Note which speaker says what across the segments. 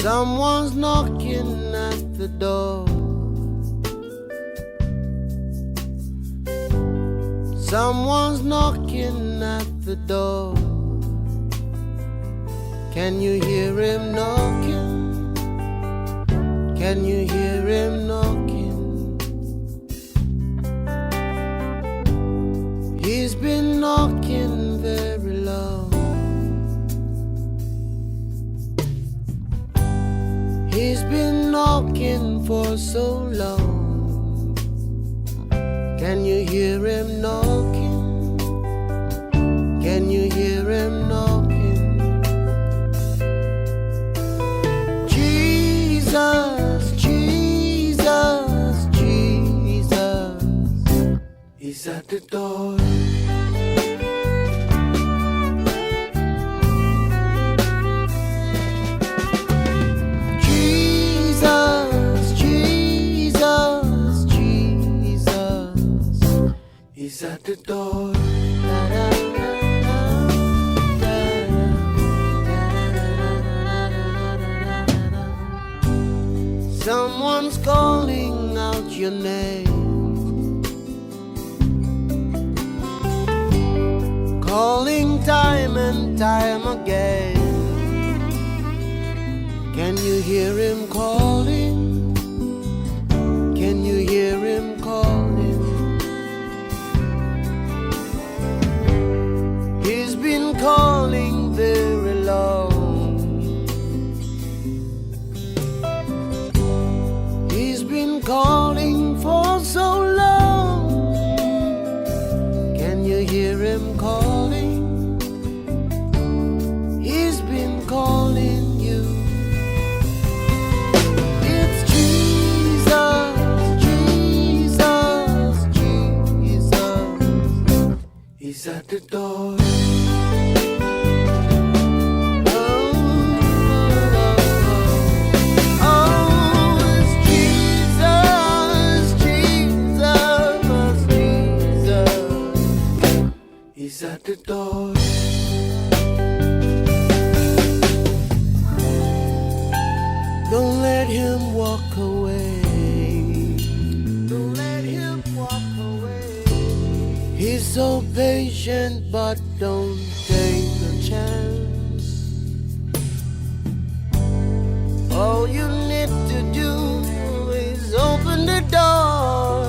Speaker 1: Someone's knocking at the door. Someone's knocking at the door. Can you hear him knocking? Can you hear him knocking? He's been knocking very long. He's been knocking for so long. Can you hear him knocking? Can you hear him knocking? Jesus, Jesus, Jesus, he's at the door. He's at the door. Someone's calling out your name, calling time and time again. Can you hear him calling? Can you hear him calling? He's been calling very long. He's been calling for so long. Can you hear him calling? He's been calling you. It's Jesus, Jesus, Jesus. He's at the door. He's at the door. Don't let him walk away. Don't let him walk away. He's so patient, but don't take a chance. All you need to do is open the door.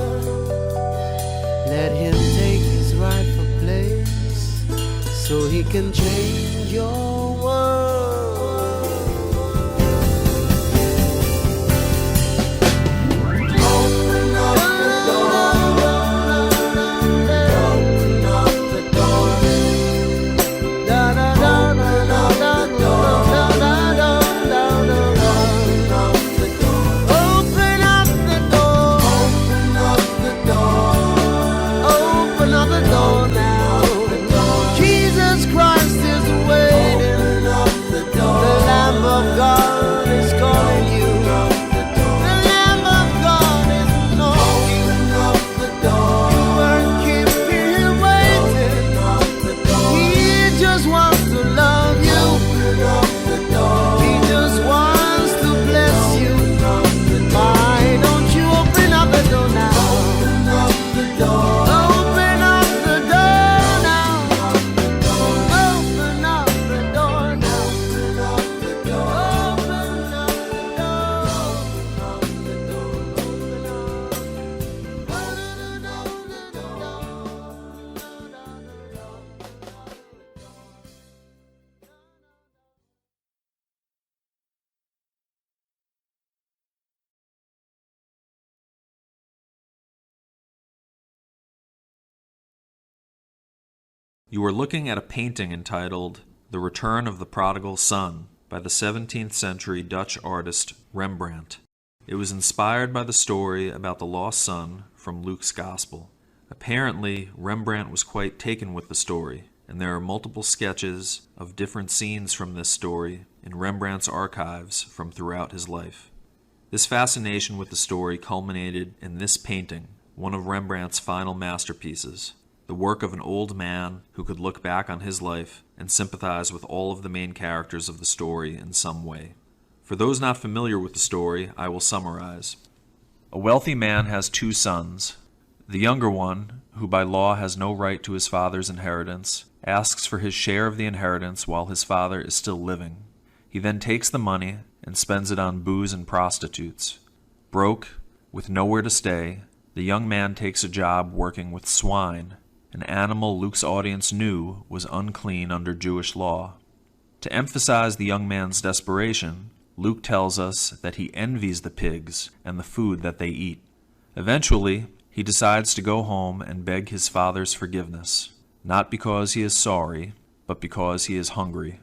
Speaker 1: Let him take his rightful place, so he can change your world. Open up the door. Open up the door. Da da da da da da da da da da da. Open up the door. Open up the door. Open up the door now. Jesus Christ is waiting. The Lamb of God is calling you. The Lamb of God is knocking. You weren't keeping him waiting. He just wants to love you. He just wants to bless you. Why don't you open up the door now? Open up the door. Open up the door now. Open up the door now. Open up the door. Open up the door. Open up the door.
Speaker 2: You are looking at a painting entitled The Return of the Prodigal Son by the 17th century Dutch artist Rembrandt. It was inspired by the story about the lost son from Luke's Gospel. Apparently, Rembrandt was quite taken with the story, and there are multiple sketches of different scenes from this story in Rembrandt's archives from throughout his life. This fascination with the story culminated in this painting, one of Rembrandt's final masterpieces. the work of an old man who could look back on his life and sympathize with all of the main characters of the story in some way. For those not familiar with the story, I will summarize. A wealthy man has 2 sons. The younger one, who by law has no right to his father's inheritance, asks for his share of the inheritance while his father is still living. He then takes the money and spends it on booze and prostitutes. Broke, with nowhere to stay, the young man takes a job working with swine, an animal Luke's audience knew was unclean under Jewish law. To emphasize the young man's desperation, Luke tells us that he envies the pigs and the food that they eat. Eventually, he decides to go home and beg his father's forgiveness, not because he is sorry, but because he is hungry.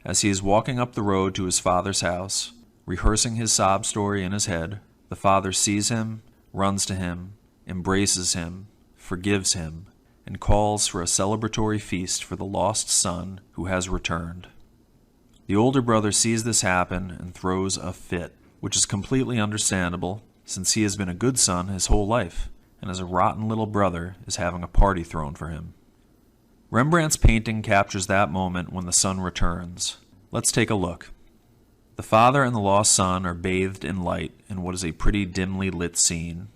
Speaker 2: As he is walking up the road to his father's house, rehearsing his sob story in his head, the father sees him, runs to him, embraces him, forgives him, and calls for a celebratory feast for the lost son who has returned. The older brother sees this happen and throws a fit, which is completely understandable since he has been a good son his whole life, and as a rotten little brother is having a party thrown for him. Rembrandt's painting captures that moment when the son returns. Let's take a look. The father and the lost son are bathed in light in what is a pretty dimly lit scene.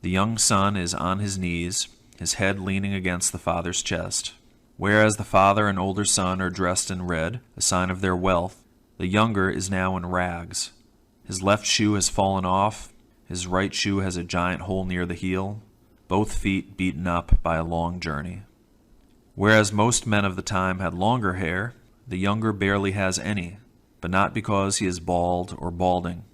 Speaker 2: The young son is on his knees, his head leaning against the father's chest. Whereas the father and older son are dressed in red, a sign of their wealth, the younger is now in rags. His left shoe has fallen off, his right shoe has a giant hole near the heel, both feet beaten up by a long journey. Whereas most men of the time had longer hair, the younger barely has any, but not because he is bald or balding.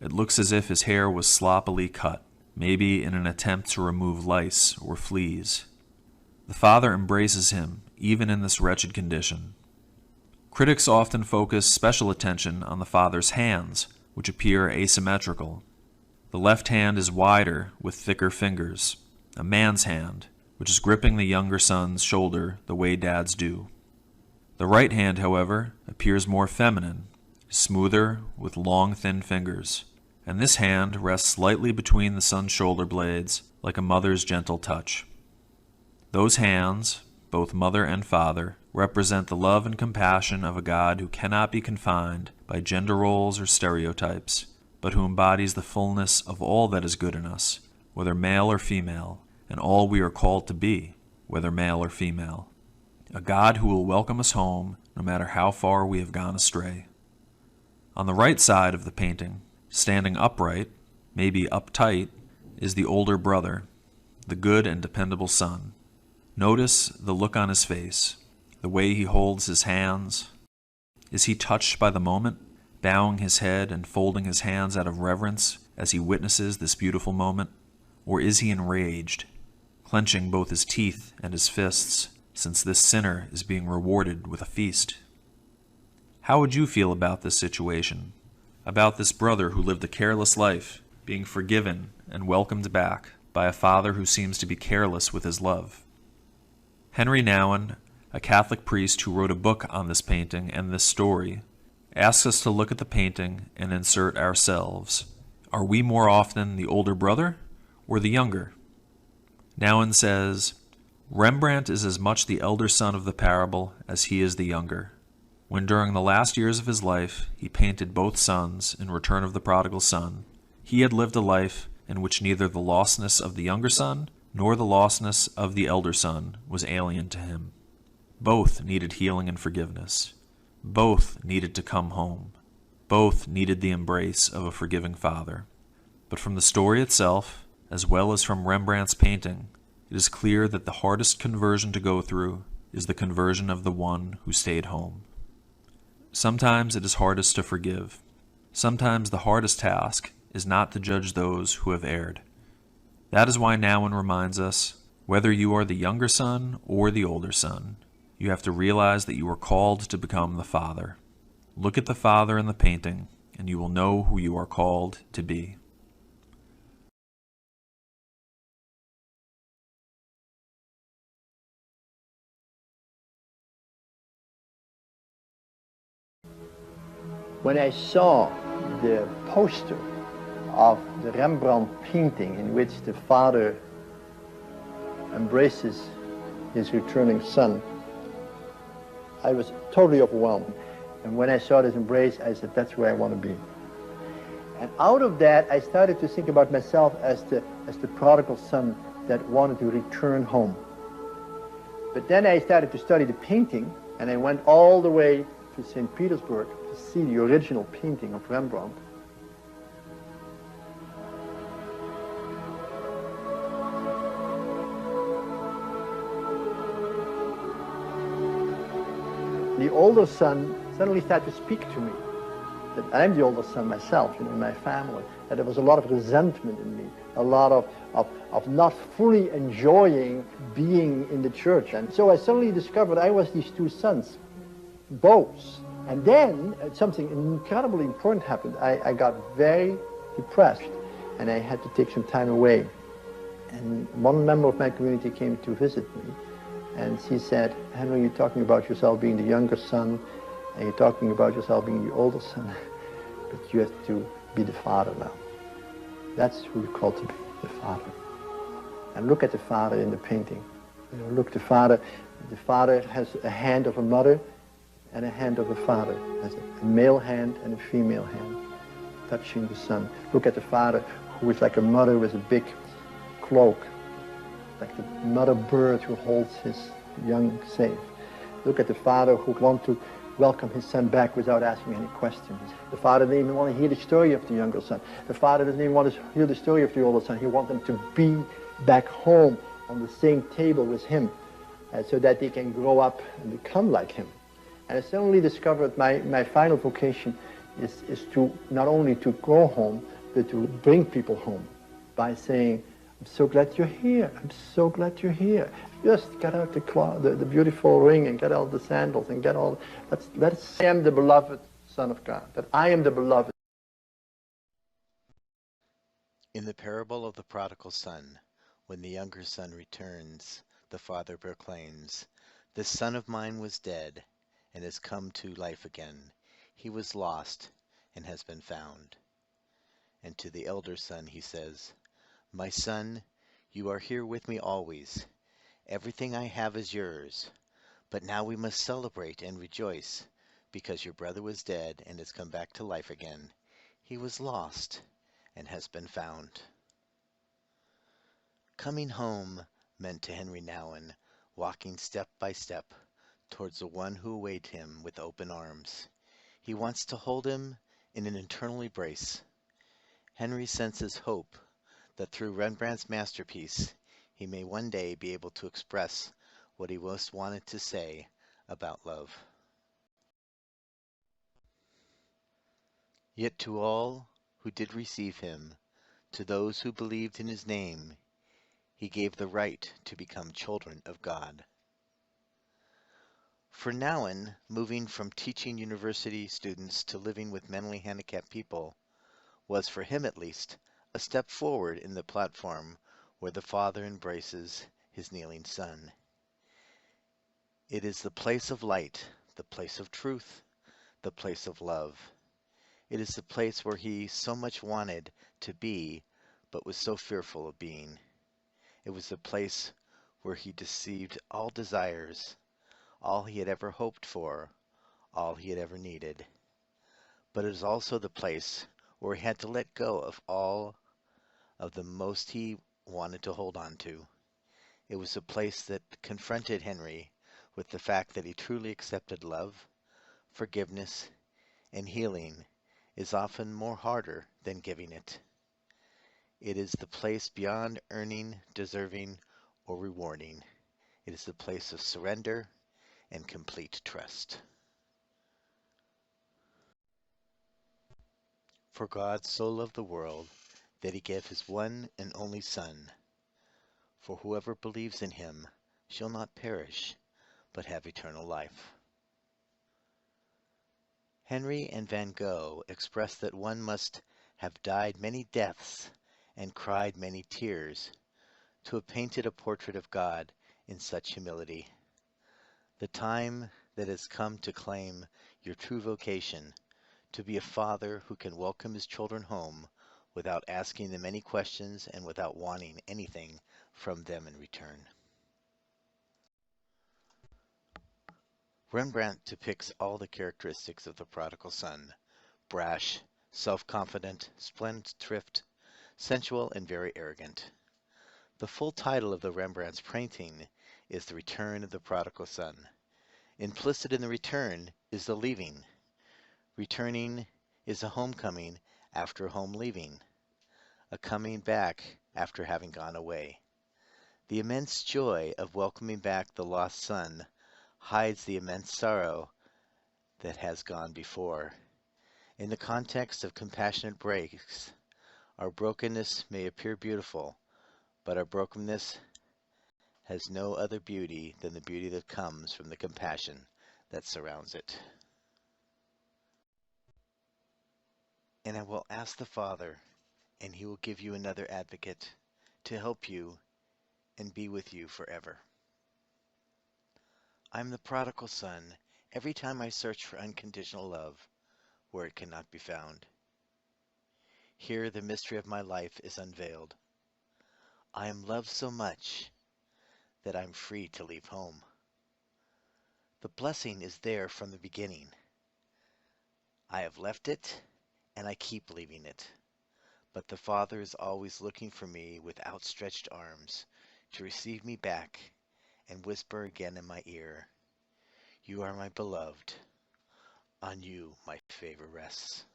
Speaker 2: It looks as if his hair was sloppily cut, maybe in an attempt to remove lice or fleas. The father embraces him, even in this wretched condition. Critics often focus special attention on the father's hands, which appear asymmetrical. The left hand is wider, with thicker fingers, a man's hand, which is gripping the younger son's shoulder the way dads do. The right hand, however, appears more feminine, smoother, with long, thin fingers, and this hand rests slightly between the son's shoulder blades, like a mother's gentle touch. Those hands, both mother and father, represent the love and compassion of a God who cannot be confined by gender roles or stereotypes, but who embodies the fullness of all that is good in us, whether male or female, and all we are called to be, whether male or female. A God who will welcome us home no matter how far we have gone astray. On the right side of the painting, standing upright, maybe uptight, is the older brother, the good and dependable son. Notice the look on his face, the way he holds his hands. Is he touched by the moment, bowing his head and folding his hands out of reverence as he witnesses this beautiful moment? Or is he enraged, clenching both his teeth and his fists, since this sinner is being rewarded with a feast? How would you feel about this situation? About this brother who lived a careless life, being forgiven and welcomed back by a father who seems to be careless with his love? Henry Nouwen, a Catholic priest who wrote a book on this painting and this story, asks us to look at the painting and insert ourselves. Are we more often the older brother or the younger? Nouwen says, Rembrandt is as much the elder son of the parable as he is the younger. When during the last years of his life he painted both sons in Return of the Prodigal Son, he had lived a life in which neither the lostness of the younger son nor the lostness of the elder son was alien to him. Both needed healing and forgiveness. Both needed to come home. Both needed the embrace of a forgiving father. But from the story itself, as well as from Rembrandt's painting, it is clear that the hardest conversion to go through is the conversion of the one who stayed home. Sometimes it is hardest to forgive. Sometimes the hardest task is not to judge those who have erred. That is why Nouwen reminds us, whether you are the younger son or the older son, you have to realize that you are called to become the father. Look at the father in the painting, and you will know who you are called to be.
Speaker 3: When I saw the poster of the Rembrandt painting in which the father embraces his returning son, I was totally overwhelmed. And when I saw this embrace, I said, that's where I want to be. And out of that, I started to think about myself as the prodigal son that wanted to return home. But then I started to study the painting, and I went all the way to St. Petersburg to see the original painting of Rembrandt. The older son suddenly started to speak to me. That I'm the older son myself, in my family. That there was a lot of resentment in me, a lot of not fully enjoying being in the church. And so I suddenly discovered I was these two sons, both. And then something incredibly important happened. I got very depressed, and I had to take some time away. And one member of my community came to visit me, and she said, Henry, you're talking about yourself being the younger son, and you're talking about yourself being the older son, but you have to be the father now. That's who you're called to be, the father. And look at the father in the painting. Look, the father has a hand of a mother and a hand of a father. Has a male hand and a female hand touching the son. Look at the father, who is like a mother with a big cloak, like the mother bird who holds his young safe. Look at the father who wants to welcome his son back without asking any questions. The father doesn't even want to hear the story of the younger son. The father doesn't even want to hear the story of the older son. He wants them to be back home on the same table with him, so that they can grow up and become like him. And I suddenly discovered my final vocation is to not only to go home, but to bring people home by saying, I'm so glad you're here. I'm so glad you're here. Just get out the beautiful ring and get out the sandals and get all. Let's say I'm the beloved Son of God. That I am the beloved.
Speaker 4: In the parable of the prodigal son, when the younger son returns, the father proclaims, "This son of mine was dead and has come to life again. He was lost and has been found." And to the elder son he says, "My son, you are here with me always. Everything I have is yours. But now we must celebrate and rejoice, because your brother was dead and has come back to life again. He was lost and has been found." Coming home meant to Henry Nouwen walking step by step towards the one who awaited him with open arms. He wants to hold him in an eternal embrace. Henry senses hope that through Rembrandt's masterpiece he may one day be able to express what he most wanted to say about love. Yet to all who did receive him, to those who believed in his name, he gave the right to become children of God. For Nouwen, moving from teaching university students to living with mentally handicapped people, was for him at least a step forward in the platform where the Father embraces his kneeling Son. It is the place of light, the place of truth, the place of love. It is the place where he so much wanted to be, but was so fearful of being. It was the place where he deceived all desires, all he had ever hoped for, all he had ever needed. But it is also the place where he had to let go of all of the most he wanted to hold on to. It was a place that confronted Henry with the fact that he truly accepted love, forgiveness, and healing is often more harder than giving it. It is the place beyond earning, deserving, or rewarding. It is the place of surrender and complete trust. For God so loved the world that he gave his one and only Son, for whoever believes in him shall not perish, but have eternal life. Henry and Van Gogh express that one must have died many deaths and cried many tears to have painted a portrait of God in such humility. The time that has come to claim your true vocation, to be a father who can welcome his children home without asking them any questions and without wanting anything from them in return. Rembrandt depicts all the characteristics of the prodigal son: brash, self-confident, spendthrift, sensual, and very arrogant. The full title of the Rembrandt's painting is The Return of the Prodigal Son. Implicit in the return is the leaving. Returning is a homecoming after home leaving, a coming back after having gone away. The immense joy of welcoming back the lost son hides the immense sorrow that has gone before. In the context of compassionate breaks, our brokenness may appear beautiful, but our brokenness has no other beauty than the beauty that comes from the compassion that surrounds it. And I will ask the Father, and he will give you another advocate to help you and be with you forever. I'm the prodigal son. Every time I search for unconditional love where it cannot be found, here the mystery of my life is unveiled. I am loved so much that I'm free to leave home. The blessing is there from the beginning. I have left it, and I keep leaving it. But the Father is always looking for me with outstretched arms to receive me back and whisper again in my ear, "You are my beloved. On you my favor rests."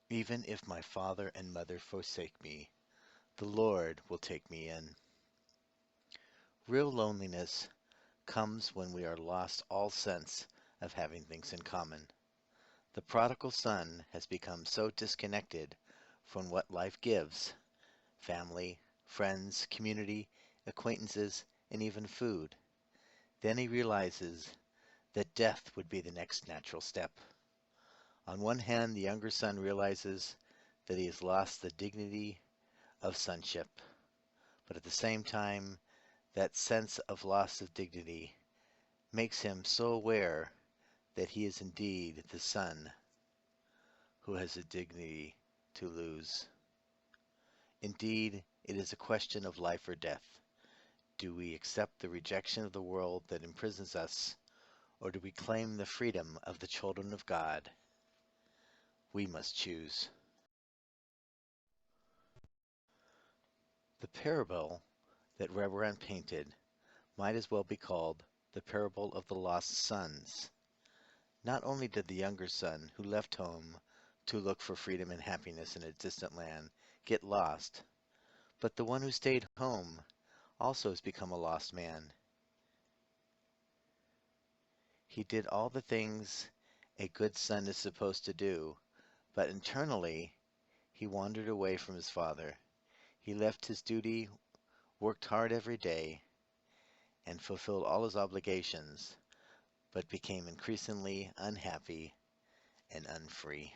Speaker 4: Even if my father and mother forsake me, the Lord will take me in. Real loneliness comes when we are lost all sense of having things in common. The prodigal son has become so disconnected from what life gives, family, friends, community, acquaintances, and even food. Then he realizes that death would be the next natural step. On one hand, the younger son realizes that he has lost the dignity of sonship, but at the same time, that sense of loss of dignity makes him so aware that he is indeed the son who has a dignity to lose. Indeed, it is a question of life or death. Do we accept the rejection of the world that imprisons us, or do we claim the freedom of the children of God? We must choose. The parable that Rembrandt painted might as well be called the parable of the lost sons. Not only did the younger son, who left home to look for freedom and happiness in a distant land, get lost, but the one who stayed home also has become a lost man. He did all the things a good son is supposed to do, but internally he wandered away from his father. He left his duty, worked hard every day, and fulfilled all his obligations, but became increasingly unhappy and unfree.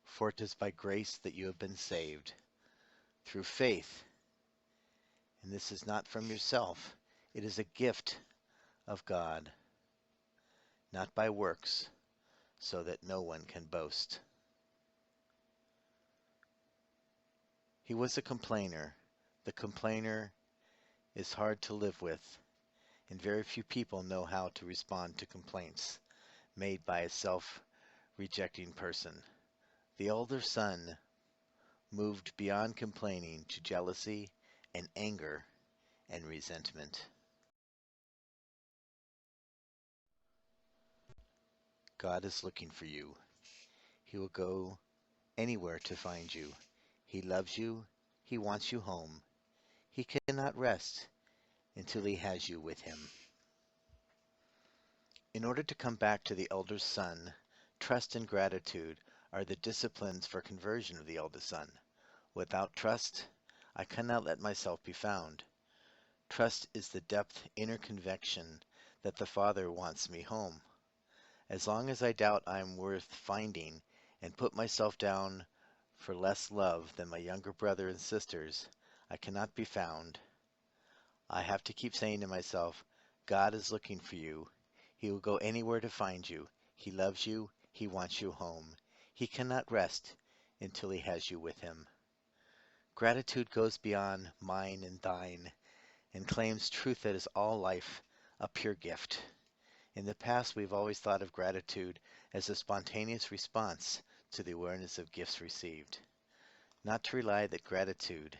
Speaker 4: For it is by grace that you have been saved, through faith, and this is not from yourself. It is a gift of God, not by works, so that no one can boast. He was a complainer. The complainer is hard to live with, and very few people know how to respond to complaints made by a self-rejecting person. The older son moved beyond complaining to jealousy and anger and resentment. God is looking for you. He will go anywhere to find you. He loves you. He wants you home. He cannot rest until he has you with him. In order to come back to the elder son, trust and gratitude are the disciplines for conversion of the eldest son. Without trust, I cannot let myself be found. Trust is the depth inner conviction that the Father wants me home. As long as I doubt I am worth finding and put myself down for less love than my younger brother and sisters, I cannot be found. I have to keep saying to myself, God is looking for you. He will go anywhere to find you. He loves you. He wants you home. He cannot rest until he has you with him. Gratitude goes beyond mine and thine and claims truth that is all life, a pure gift. In the past, we've always thought of gratitude as a spontaneous response to the awareness of gifts received, not to rely that gratitude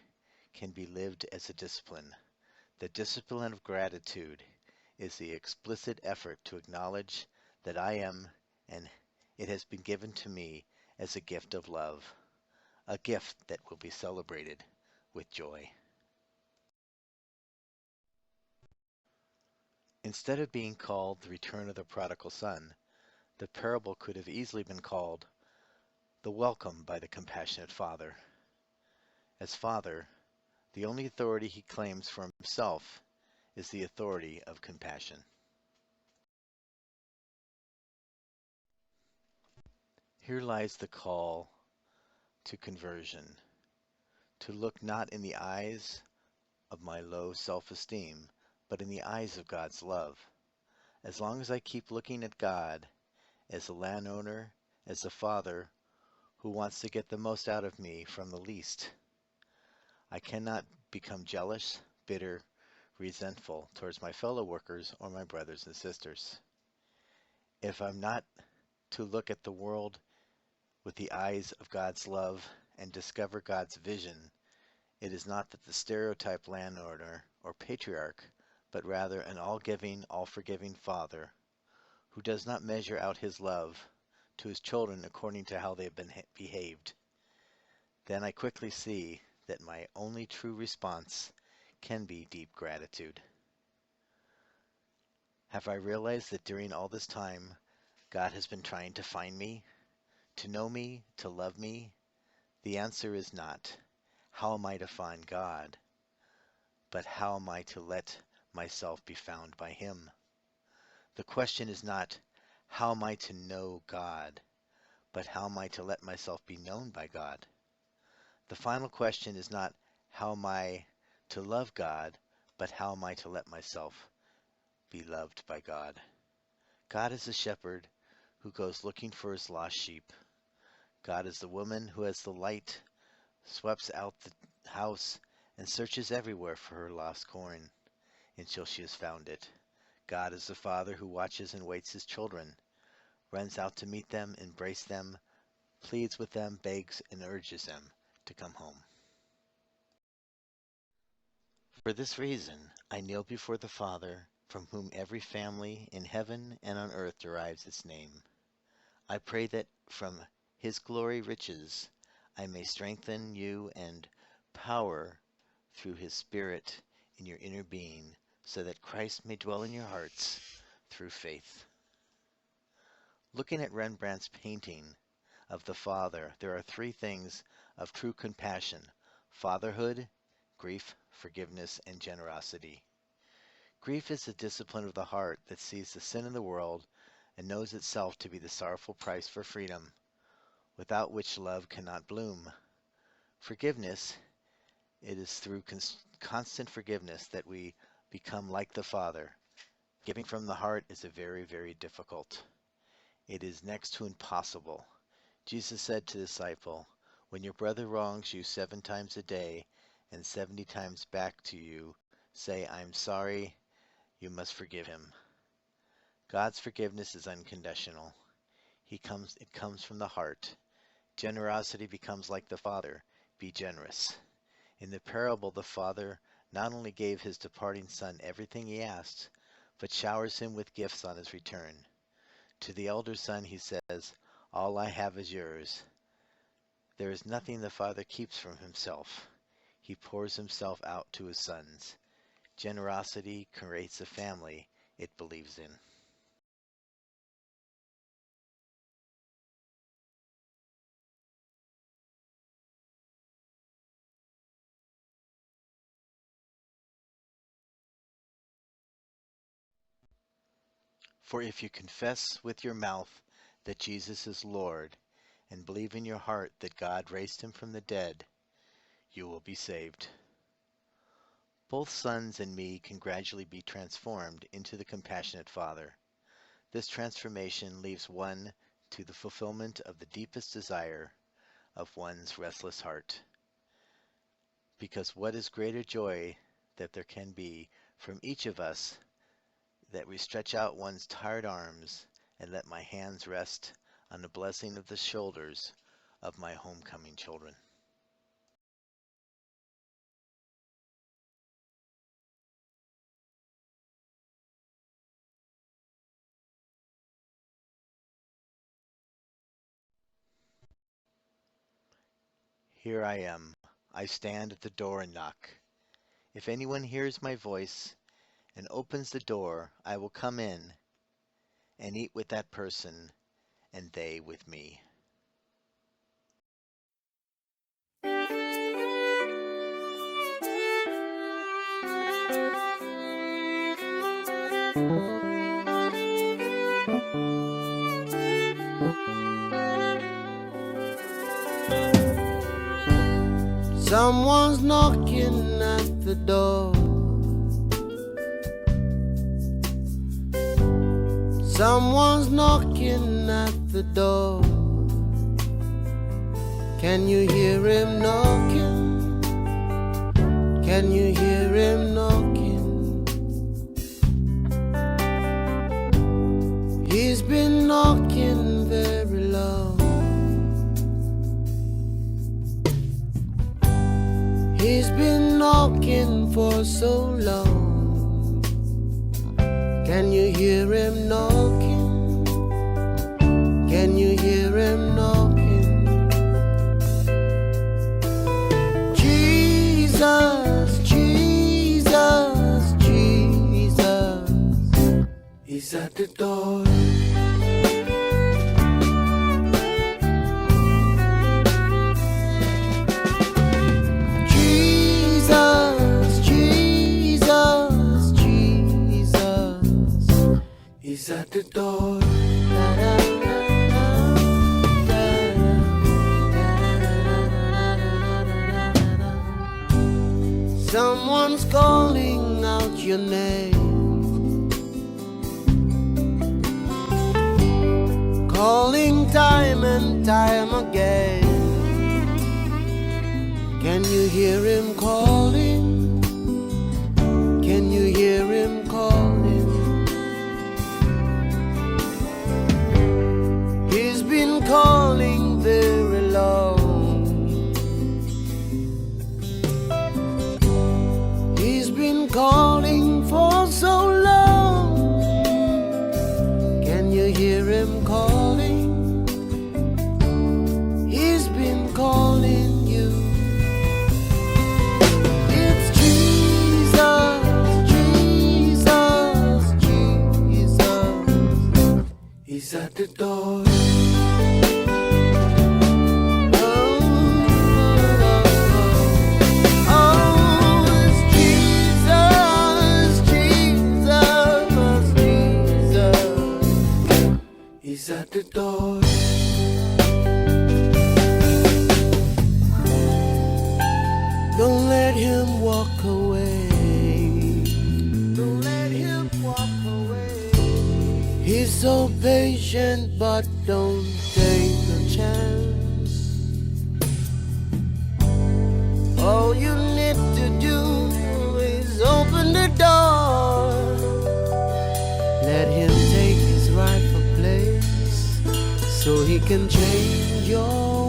Speaker 4: can be lived as a discipline. The discipline of gratitude is the explicit effort to acknowledge that I am and it has been given to me as a gift of love, a gift that will be celebrated with joy. Instead of being called the return of the prodigal son, the parable could have easily been called the welcome by the compassionate father. As father, the only authority he claims for himself is the authority of compassion. Here lies the call to conversion, to look not in the eyes of my low self-esteem, but in the eyes of God's love. As long as I keep looking at God as the landowner, as the father who wants to get the most out of me from the least, I cannot become jealous, bitter, resentful towards my fellow workers or my brothers and sisters. If I'm not to look at the world with the eyes of God's love and discover God's vision, it is not that the stereotype landowner or patriarch, but rather an all-giving, all-forgiving father who does not measure out his love to his children according to how they have been behaved. Then I quickly see that my only true response can be deep gratitude. Have I realized that during all this time, God has been trying to find me, to know me, to love me? The answer is not, how am I to find God, but how am I to let myself be found by Him? The question is not, how am I to know God, but how am I to let myself be known by God? The final question is not, how am I to love God, but how am I to let myself be loved by God? God is the shepherd who goes looking for his lost sheep. God is the woman who has the light, sweeps out the house, and searches everywhere for her lost corn until she has found it. God is the father who watches and waits his children, runs out to meet them, embrace them, pleads with them, begs, and urges them to come home. For this reason, I kneel before the Father, from whom every family in heaven and on earth derives its name. I pray that from his glory riches I may strengthen you and power through his Spirit in your inner being, so that Christ may dwell in your hearts through faith. Looking at Rembrandt's painting of the Father, there are three things of true compassion: fatherhood, grief, forgiveness, and generosity. Grief is the discipline of the heart that sees the sin in the world and knows itself to be the sorrowful price for freedom, without which love cannot bloom. Forgiveness, it is through constant forgiveness that we become like the Father. Giving from the heart is very, very difficult. It is next to impossible. Jesus said to the disciple, when your brother wrongs you 7 times a day and 70 times back to you, say, I'm sorry, you must forgive him. God's forgiveness is unconditional. It comes from the heart. Generosity becomes like the Father. Be generous. In the parable, the Father not only gave his departing son everything he asked, but showers him with gifts on his return. To the elder son he says, all I have is yours. There is nothing the Father keeps from himself. He pours himself out to his sons. Generosity creates a family it believes in. For if you confess with your mouth that Jesus is Lord, and believe in your heart that God raised him from the dead, you will be saved. Both sons and me can gradually be transformed into the compassionate Father. This transformation leaves one to the fulfillment of the deepest desire of one's restless heart. because what is greater joy that there can be from each of us that we stretch out one's tired arms and let my hands rest on the blessing of the shoulders of my homecoming children. Here I am. I stand at the door and knock. If anyone hears my voice and opens the door, I will come in and eat with that person and they with me.
Speaker 1: Someone's knocking at the door. Someone's knocking at the door. Can you hear him knocking? Can you hear him knocking? He's been knocking very long. He's been knocking for so long. Can you hear him knocking? Can you hear him knocking? Jesus, Jesus, Jesus, he's at the door. He's at the door. Someone's calling out your name, calling time and time again. Can you hear him calling? Can you hear him calling? He's been calling very long. He's been calling for so long. Can you hear him calling? He's been calling you. It's Jesus, Jesus, Jesus. He's at the door. He's at the door. Don't let him walk away. Don't let him walk away. He's so patient, but don't take a chance. All you need to do is open the door. Let him take his rightful place, so he can change your